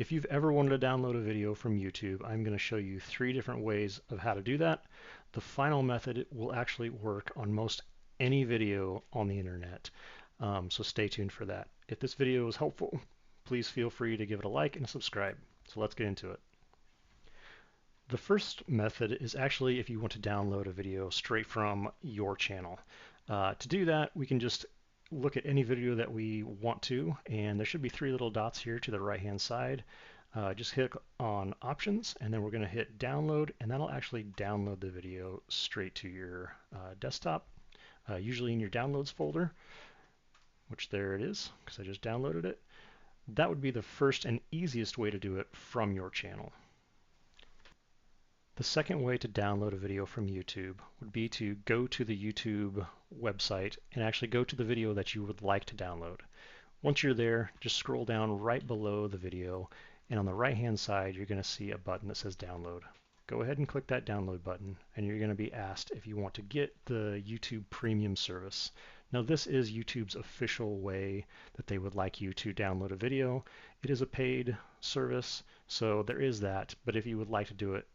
If you've ever wanted to download a video from YouTube, I'm going to show you 3 different ways of how to do that. The final method will actually work on most any video on the internet, so stay tuned for that. If this video was helpful, please feel free to give it a like and subscribe. So let's get into it. The first method is actually if you want to download a video straight from your channel. To do that, we can just look at any video that we want to, and there should be 3 little dots here to the right hand side. Just hit on options, and then we're going to hit download, and that'll actually download the video straight to your desktop, usually in your downloads folder, which there it is because I just downloaded it. That would be the first and easiest way to do it from your channel. The second way to download a video from YouTube would be to go to the YouTube website and actually go to the video that you would like to download. Once you're there, just scroll down right below the video, and on the right hand side you're going to see a button that says download. Go ahead and click that download button, and you're going to be asked if you want to get the YouTube Premium service. Now this is YouTube's official way that they would like you to download a video. It is a paid service, so there is that, but if you would like to do it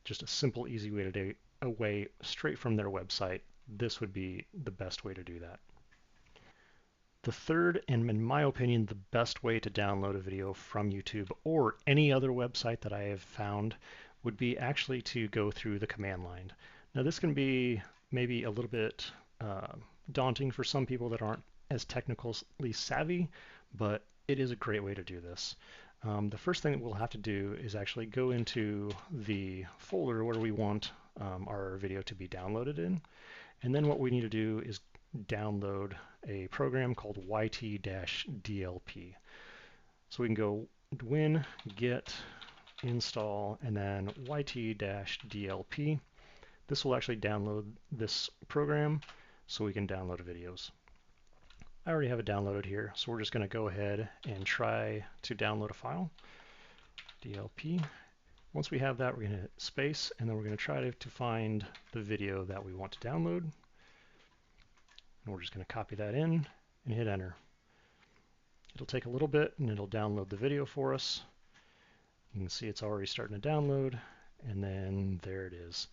just a simple, easy way to do a way straight from their website, this would be the best way to do that. The third, and in my opinion, the best way to download a video from YouTube or any other website that I have found would be actually to go through the command line. Now this can be maybe a little bit daunting for some people that aren't as technically savvy, but it is a great way to do this. The first thing that we'll have to do is actually go into the folder where we want our video to be downloaded in. And then what we need to do is download a program called YT-DLP. So we can go win, get, install, and then YT-DLP. This will actually download this program so we can download videos. I already have it downloaded here, so we're just going to go ahead and try to download a file, DLP. Once we have that, we're going to hit space, and then we're going to try to find the video that we want to download. And we're just going to copy that in and hit enter. It'll take a little bit, and it'll download the video for us. You can see it's already starting to download, and then there it is.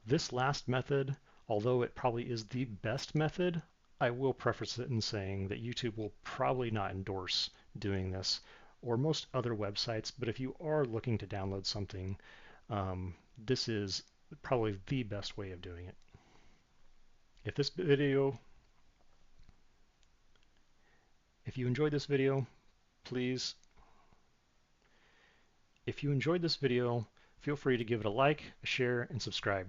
This last method, although it probably is the best method, I will preface it in saying that YouTube will probably not endorse doing this, or most other websites, but if you are looking to download something, this is probably the best way of doing it. If you enjoyed this video, feel free to give it a like, a share, and subscribe.